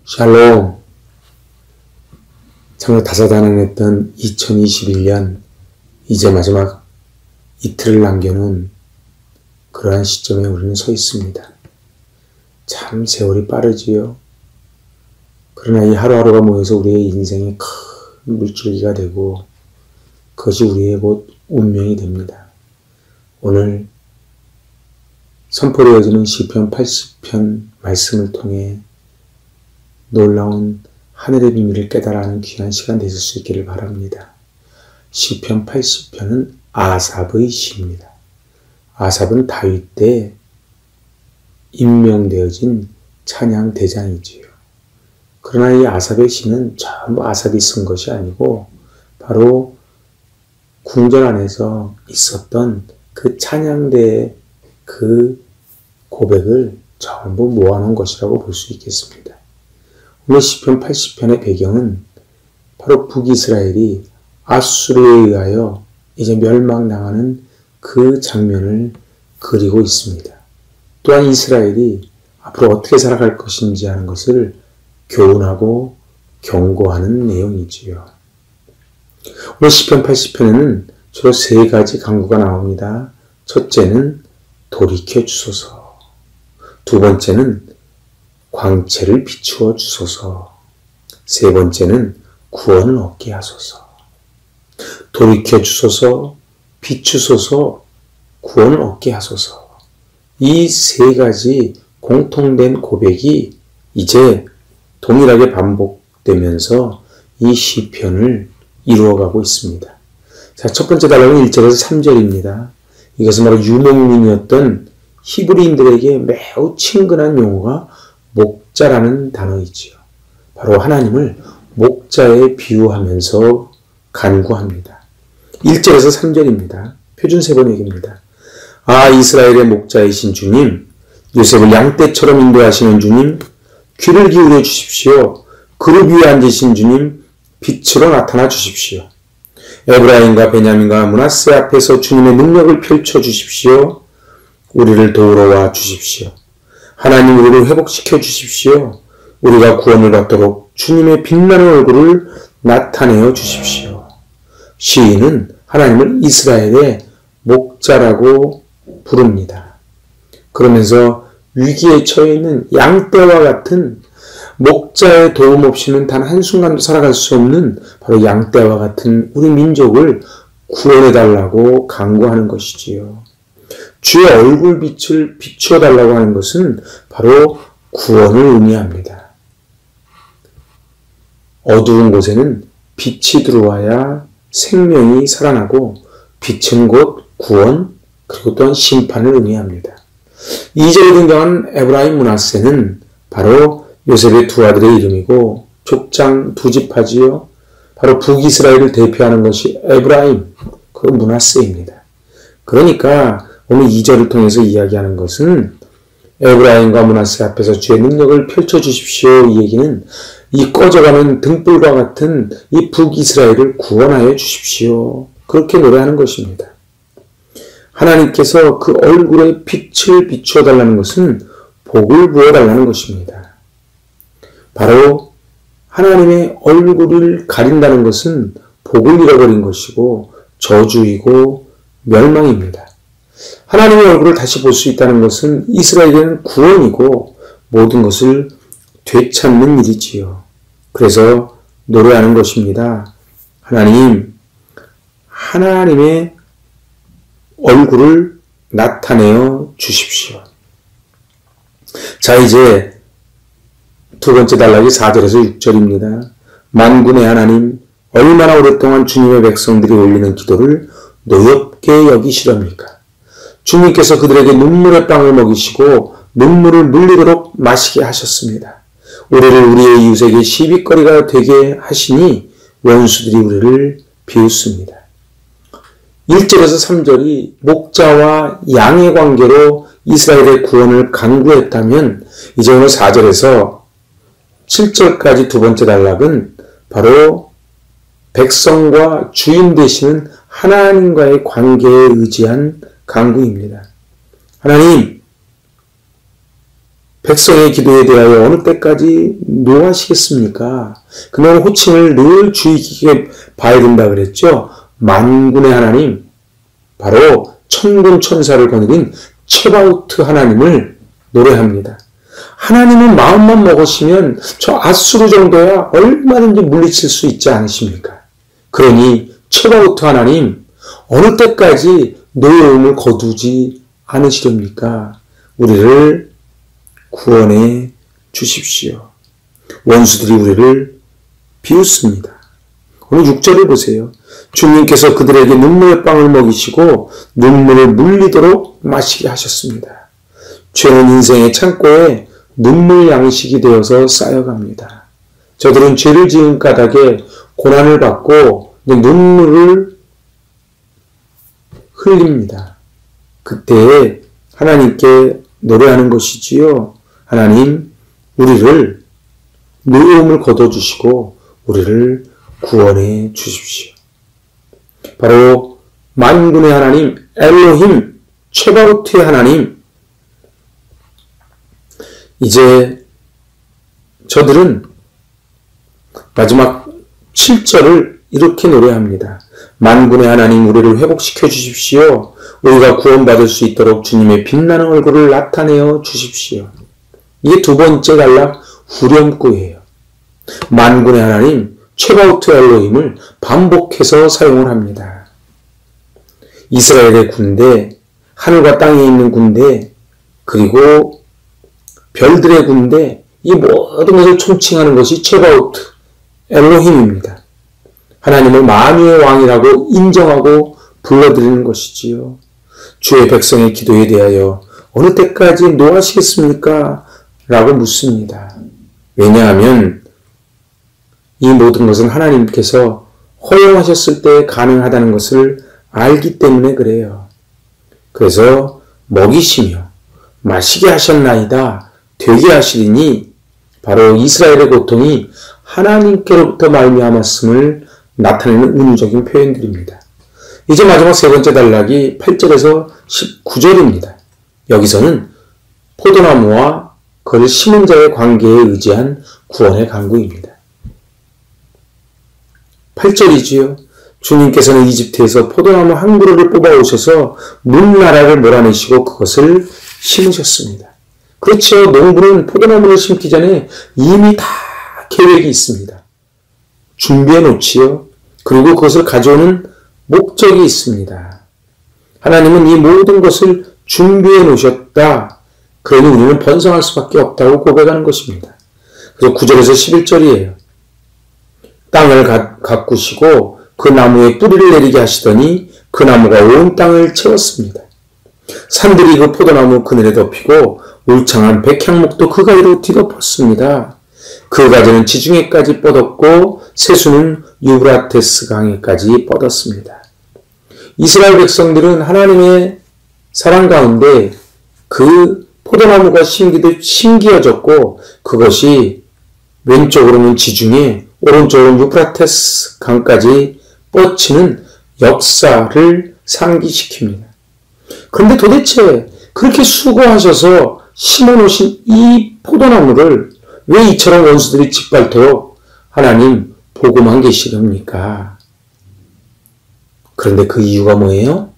샬롬. 참으로 다사다난했던 2021년 이제 마지막 이틀을 남겨놓은 그러한 시점에 우리는 서 있습니다. 참 세월이 빠르지요. 그러나 이 하루하루가 모여서 우리의 인생의 큰 물줄기가 되고 그것이 우리의 곧 운명이 됩니다. 오늘 선포되어지는 시편 80편 말씀을 통해 놀라운 하늘의 비밀을 깨달아하는 귀한 시간 되실 수 있기를 바랍니다. 시편 80편은 아삽의 시입니다. 아삽은 다윗 때 임명되어진 찬양 대장이지요. 그러나 이 아삽의 시는 전부 아삽이 쓴 것이 아니고 바로 궁전 안에서 있었던 그 찬양대의 그 고백을 전부 모아놓은 것이라고 볼 수 있겠습니다. 오늘 시편 80편의 배경은 바로 북이스라엘이 아수르에 의하여 이제 멸망당하는 그 장면을 그리고 있습니다. 또한 이스라엘이 앞으로 어떻게 살아갈 것인지 하는 것을 교훈하고 경고하는 내용이지요. 오늘 시편 80편에는 주로 세 가지 강구가 나옵니다. 첫째는 돌이켜 주소서, 두 번째는 광채를 비추어 주소서, 세 번째는 구원을 얻게 하소서. 돌이켜 주소서, 비추소서, 구원을 얻게 하소서. 이 세 가지 공통된 고백이 이제 동일하게 반복되면서 이 시편을 이루어가고 있습니다. 자, 첫 번째 단락은 1절에서 3절입니다. 이것은 바로 유목민이었던 히브리인들에게 매우 친근한 용어가 목자라는 단어이지요. 바로 하나님을 목자에 비유하면서 간구합니다. 1절에서 3절입니다. 표준 세번역입니다. 아, 이스라엘의 목자이신 주님, 요셉을 양떼처럼 인도하시는 주님, 귀를 기울여 주십시오. 그룹 위에 앉으신 주님, 빛으로 나타나 주십시오. 에브라임과 베냐민과 므낫세 앞에서 주님의 능력을 펼쳐 주십시오. 우리를 도우러 와 주십시오. 하나님, 우리를 회복시켜 주십시오. 우리가 구원을 얻도록 주님의 빛나는 얼굴을 나타내어 주십시오. 시인은 하나님을 이스라엘의 목자라고 부릅니다. 그러면서 위기에 처해 있는 양떼와 같은 목자의 도움 없이는 단 한순간도 살아갈 수 없는 바로 양떼와 같은 우리 민족을 구원해달라고 간구하는 것이지요. 주의 얼굴빛을 비추어달라고 하는 것은 바로 구원을 의미합니다. 어두운 곳에는 빛이 들어와야 생명이 살아나고 빛은 곧 구원 그리고 또한 심판을 의미합니다. 2절에 등장한 에브라임 므낫세는 바로 요셉의 두 아들의 이름이고 족장 두 지파지요. 바로 북이스라엘을 대표하는 것이 에브라임 그리고 므낫세입니다. 그러니까 오늘 2절을 통해서 이야기하는 것은 에브라임과 므낫세 앞에서 주의 능력을 펼쳐주십시오. 이 얘기는 이 꺼져가는 등불과 같은 이 북이스라엘을 구원하여 주십시오. 그렇게 노래하는 것입니다. 하나님께서 그 얼굴에 빛을 비추어 달라는 것은 복을 부어 달라는 것입니다. 바로 하나님의 얼굴을 가린다는 것은 복을 잃어버린 것이고 저주이고 멸망입니다. 하나님의 얼굴을 다시 볼 수 있다는 것은 이스라엘에는 구원이고 모든 것을 되찾는 일이지요. 그래서 노래하는 것입니다. 하나님, 하나님의 얼굴을 나타내어 주십시오. 자, 이제 두 번째 단락이 4절에서 6절입니다. 만군의 하나님, 얼마나 오랫동안 주님의 백성들이 올리는 기도를 노엽게 여기시렵니까? 주님께서 그들에게 눈물의 빵을 먹이시고 눈물을 물리도록 마시게 하셨습니다. 우리를 우리의 이웃에게 시비거리가 되게 하시니 원수들이 우리를 비웃습니다. 1절에서 3절이 목자와 양의 관계로 이스라엘의 구원을 간구했다면 이제 오늘 4절에서 7절까지 두 번째 단락은 바로 백성과 주인 되시는 하나님과의 관계에 의지한 간구입니다. 하나님, 백성의 기도에 대하여 어느 때까지 노하시겠습니까? 그놈의 호칭을 늘 주의 깊게 봐야 된다 그랬죠. 만군의 하나님, 바로 천군 천사를 거느린 체바우트 하나님을 노래합니다. 하나님은 마음만 먹으시면 저 아수르 정도야 얼마든지 물리칠 수 있지 않으십니까? 그러니 체바우트 하나님, 어느 때까지 노여움을 거두지 않으시렵니까? 우리를 구원해 주십시오. 원수들이 우리를 비웃습니다. 오늘 6절을 보세요. 주님께서 그들에게 눈물의 빵을 먹이시고 눈물을 물리도록 마시게 하셨습니다. 죄는 인생의 창고에 눈물 양식이 되어서 쌓여갑니다. 저들은 죄를 지은 까닭에 고난을 받고 눈물을 흘립니다. 그때 하나님께 노래하는 것이지요. 하나님, 우리를 노여움을 거둬주시고 우리를 구원해 주십시오. 바로 만군의 하나님, 엘로힘, 체바우트의 하나님. 이제 저들은 마지막 7절을 이렇게 노래합니다. 만군의 하나님, 우리를 회복시켜 주십시오. 우리가 구원받을 수 있도록 주님의 빛나는 얼굴을 나타내어 주십시오. 이게 두 번째 단락 후렴구예요. 만군의 하나님, 체바우트 엘로힘을 반복해서 사용을 합니다. 이스라엘의 군대, 하늘과 땅에 있는 군대, 그리고 별들의 군대, 이 모든 것을 총칭하는 것이 체바우트 엘로힘입니다. 하나님을 만유의 왕이라고 인정하고 불러드리는 것이지요. 주의 백성의 기도에 대하여 어느 때까지 노하시겠습니까? 라고 묻습니다. 왜냐하면 이 모든 것은 하나님께서 허용하셨을 때 가능하다는 것을 알기 때문에 그래요. 그래서 먹이시며 마시게 하셨나이다, 되게 하시리니 바로 이스라엘의 고통이 하나님께로부터 말미암았음을 나타내는 은유적인 표현들입니다. 이제 마지막 세 번째 단락이 8절에서 19절입니다. 여기서는 포도나무와 그를 심은 자의 관계에 의지한 구원의 간구입니다. 8절이지요. 주님께서는 이집트에서 포도나무 한 그루를 뽑아오셔서 문나라를 몰아내시고 그것을 심으셨습니다. 그렇죠. 농부는 포도나무를 심기 전에 이미 다 계획이 있습니다. 준비해 놓지요. 그리고 그것을 가져오는 목적이 있습니다. 하나님은 이 모든 것을 준비해 놓으셨다. 그러니 우리는 번성할 수밖에 없다고 고백하는 것입니다. 그래서 9절에서 11절이에요. 땅을 가꾸시고 그 나무에 뿌리를 내리게 하시더니 그 나무가 온 땅을 채웠습니다. 산들이 그 포도나무 그늘에 덮이고 울창한 백향목도 그 가위로 뒤덮었습니다. 그 가지는 지중해까지 뻗었고 새수는 유브라테스 강에까지 뻗었습니다. 이스라엘 백성들은 하나님의 사랑 가운데 그 포도나무가 심기듯 심기어졌고 그것이 왼쪽으로는 지중해, 오른쪽으로는 유브라테스 강까지 뻗치는 역사를 상기시킵니다. 그런데 도대체 그렇게 수고하셔서 심어놓으신 이 포도나무를 왜 이처럼 원수들이 짓밟도록 하나님 보고만 계시렵니까? 그런데 그 이유가 뭐예요?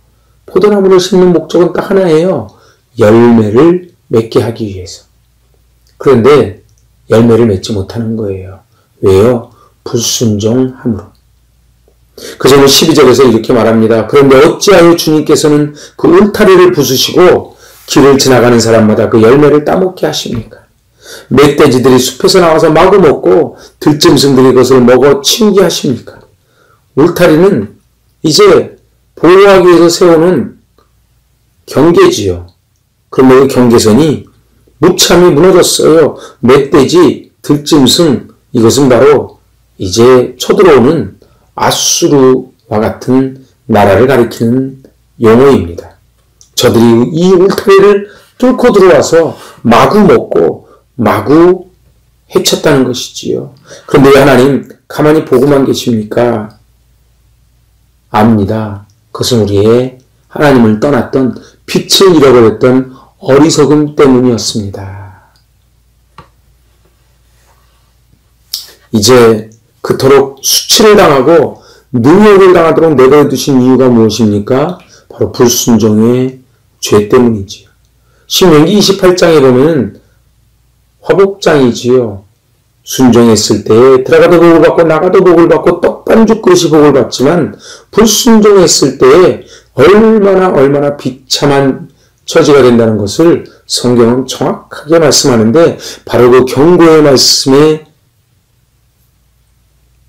포도나무를 심는 목적은 딱 하나예요. 열매를 맺게 하기 위해서. 그런데 열매를 맺지 못하는 거예요. 왜요? 불순종함으로. 그래서 12절에서 이렇게 말합니다. 그런데 어찌하여 주님께서는 그 울타리를 부수시고 길을 지나가는 사람마다 그 열매를 따먹게 하십니까? 멧돼지들이 숲에서 나와서 마구 먹고 들짐승들이 그것을 먹어 치우게 하십니까? 울타리는 이제 보호하기 위해서 세우는 경계지요. 그런데 그 경계선이 무참히 무너졌어요. 멧돼지, 들짐승, 이것은 바로 이제 쳐들어오는 아수르와 같은 나라를 가리키는 용어입니다. 저들이 이 울타리를 뚫고 들어와서 마구 먹고 마구 해쳤다는 것이지요. 그런데 왜 하나님 가만히 보고만 계십니까? 압니다. 그것은 우리의 하나님을 떠났던 빛을 잃어버렸던 어리석음 때문이었습니다. 이제 그토록 수치를 당하고 능욕을 당하도록 내버려 두신 이유가 무엇입니까? 바로 불순종의 죄 때문이지요. 신명기 28장에 보면 화복장이지요. 순종했을 때 들어가도 복을 받고 나가도 복을 받고 떡반죽 그릇이 복을 받지만 불순종했을 때 얼마나 비참한 처지가 된다는 것을 성경은 정확하게 말씀하는데 바로 그 경고의 말씀에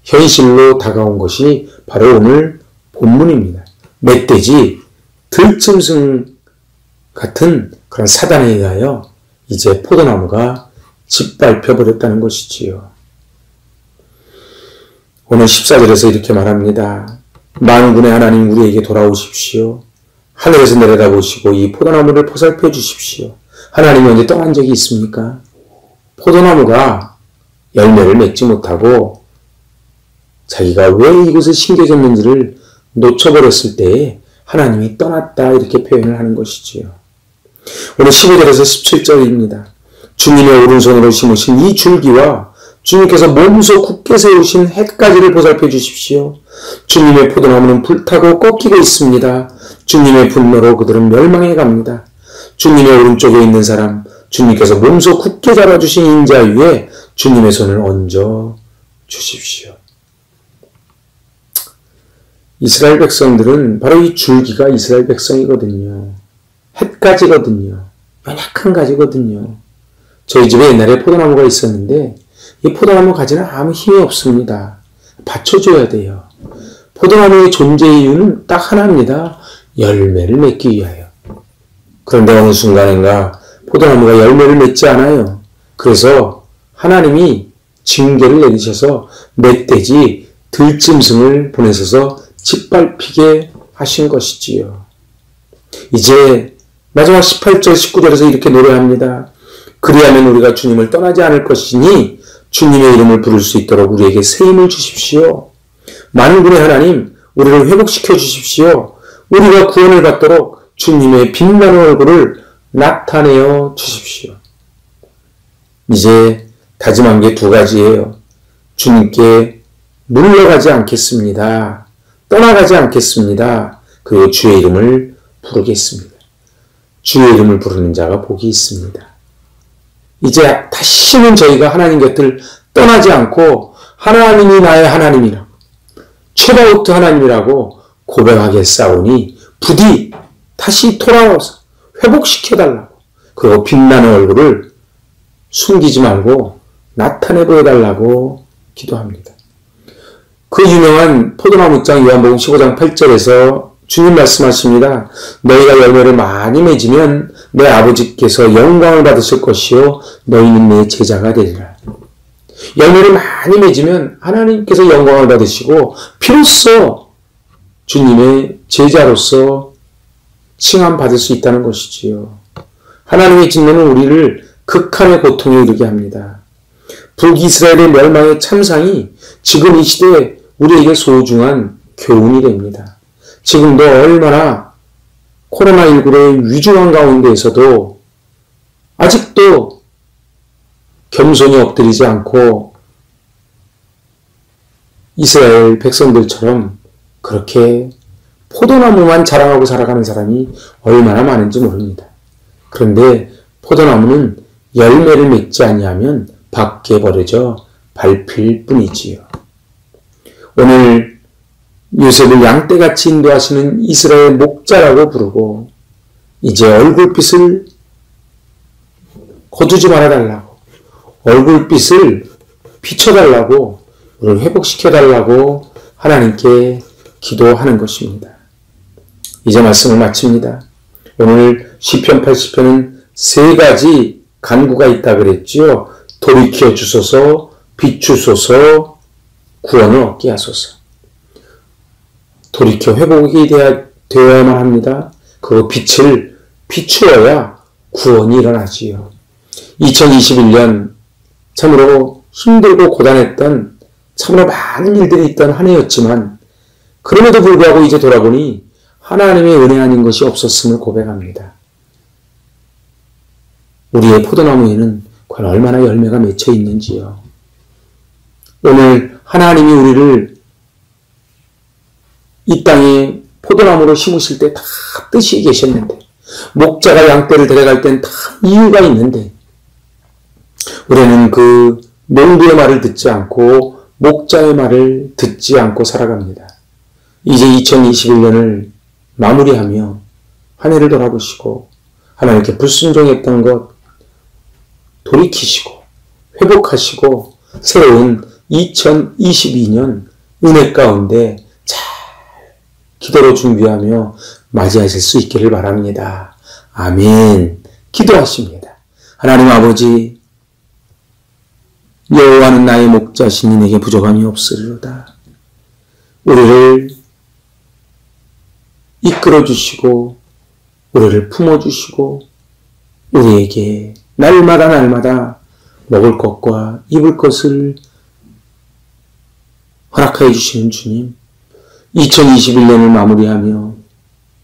현실로 다가온 것이 바로 오늘 본문입니다. 멧돼지, 들짐승 같은 그런 사단에 의하여 이제 포도나무가 짓밟혀버렸다는 것이지요. 오늘 14절에서 이렇게 말합니다. 만군의 하나님 우리에게 돌아오십시오. 하늘에서 내려다보시고 이 포도나무를 보살펴 주십시오. 하나님이 언제 떠난 적이 있습니까? 포도나무가 열매를 맺지 못하고 자기가 왜 이곳에 심겨졌는지를 놓쳐버렸을 때에 하나님이 떠났다 이렇게 표현을 하는 것이지요. 오늘 15절에서 17절입니다. 주님의 오른손으로 심으신 이 줄기와 주님께서 몸소 굳게 세우신 햇가지를 보살펴 주십시오. 주님의 포도나무는 불타고 꺾이고 있습니다. 주님의 분노로 그들은 멸망해 갑니다. 주님의 오른쪽에 있는 사람, 주님께서 몸소 굳게 잡아주신 인자 위에 주님의 손을 얹어 주십시오. 이스라엘 백성들은 바로 이 줄기가 이스라엘 백성이거든요. 햇가지거든요. 연약한 가지거든요. 저희 집에 옛날에 포도나무가 있었는데 이 포도나무 가지는 아무 힘이 없습니다. 받쳐줘야 돼요. 포도나무의 존재 이유는 딱 하나입니다. 열매를 맺기 위하여. 그런데 어느 순간인가 포도나무가 열매를 맺지 않아요. 그래서 하나님이 징계를 내리셔서 멧돼지, 들짐승을 보내셔서 짓밟히게 하신 것이지요. 이제 마지막 18절, 19절에서 이렇게 노래합니다. 그리하면 우리가 주님을 떠나지 않을 것이니 주님의 이름을 부를 수 있도록 우리에게 새 힘을 주십시오. 만군의 하나님, 우리를 회복시켜 주십시오. 우리가 구원을 받도록 주님의 빛나는 얼굴을 나타내어 주십시오. 이제 다짐한 게 두 가지예요. 주님께 물러가지 않겠습니다. 떠나가지 않겠습니다. 그리고 주의 이름을 부르겠습니다. 주의 이름을 부르는 자가 복이 있습니다. 이제 다시는 저희가 하나님 곁을 떠나지 않고 하나님이 나의 하나님이라고 최다우트 하나님이라고 고백하겠사오니 부디 다시 돌아와서 회복시켜달라고 그리고 빛나는 얼굴을 숨기지 말고 나타내 보여달라고 기도합니다. 그 유명한 포도나무 장 요한복음 15장 8절에서 주님 말씀하십니다. 너희가 열매를 많이 맺으면 내 아버지께서 영광을 받으실 것이요 너희는 내 제자가 되리라. 열매를 많이 맺으면 하나님께서 영광을 받으시고 비로소 주님의 제자로서 칭함 받을 수 있다는 것이지요. 하나님의 진노는 우리를 극한의 고통에 이르게 합니다. 북이스라엘의 멸망의 참상이 지금 이 시대에 우리에게 소중한 교훈이 됩니다. 지금도 얼마나 코로나19의 위중한 가운데에서도 아직도 겸손히 엎드리지 않고 이스라엘 백성들처럼 그렇게 포도나무만 자랑하고 살아가는 사람이 얼마나 많은지 모릅니다. 그런데 포도나무는 열매를 맺지 아니하면 밖에 버려져 밟힐 뿐이지요. 오늘 요셉을 양떼같이 인도하시는 이스라엘 목자라고 부르고 이제 얼굴빛을 거두지 말아달라고 얼굴빛을 비춰달라고 우리를 회복시켜달라고 하나님께 기도하는 것입니다. 이제 말씀을 마칩니다. 오늘 시편 80편은 세 가지 간구가 있다 그랬지요. 돌이켜 주소서, 비추소서, 구원을 얻게 하소서. 돌이켜 회복이 되어야만 합니다. 그 빛을 비추어야 구원이 일어나지요. 2021년 참으로 힘들고 고단했던 참으로 많은 일들이 있던 한 해였지만 그럼에도 불구하고 이제 돌아보니 하나님의 은혜 아닌 것이 없었음을 고백합니다. 우리의 포도나무에는 과연 얼마나 열매가 맺혀 있는지요. 오늘 하나님이 우리를 이 땅에 포도나무로 심으실 때 다 뜻이 계셨는데, 목자가 양떼를 데려갈 땐 다 이유가 있는데, 우리는 그 농부의 말을 듣지 않고 목자의 말을 듣지 않고 살아갑니다. 이제 2021년을 마무리하며 한 해를 돌아보시고 하나님께 불순종했던 것 돌이키시고 회복하시고 새로운 2022년 은혜 가운데 잘 기도로 준비하며 맞이하실 수 있기를 바랍니다. 아멘. 기도하십니다. 하나님 아버지, 여호와는 나의 목자시니 내게 부족함이 없으리로다. 우리를 이끌어주시고 우리를 품어주시고 우리에게 날마다 먹을 것과 입을 것을 허락하여 주시는 주님, 2021년을 마무리하며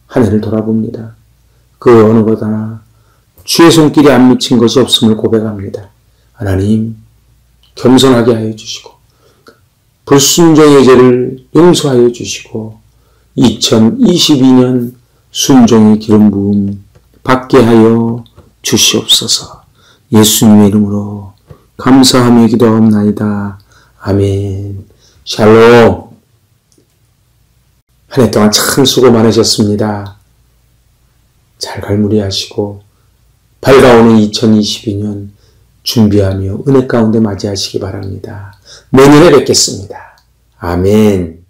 한 해를 돌아봅니다. 그 어느 것 하나 주의 손길이 안 미친 것이 없음을 고백합니다. 하나님, 겸손하게 하여 주시고 불순종의 죄를 용서하여 주시고 2022년 순종의 기름 부음 받게 하여 주시옵소서. 예수님의 이름으로 감사하며 기도하옵나이다. 아멘. 샬롬. 한 해 동안 참 수고 많으셨습니다. 잘 갈무리하시고 밝아오는 2022년 준비하며 은혜 가운데 맞이하시기 바랍니다. 내년에 뵙겠습니다. 아멘.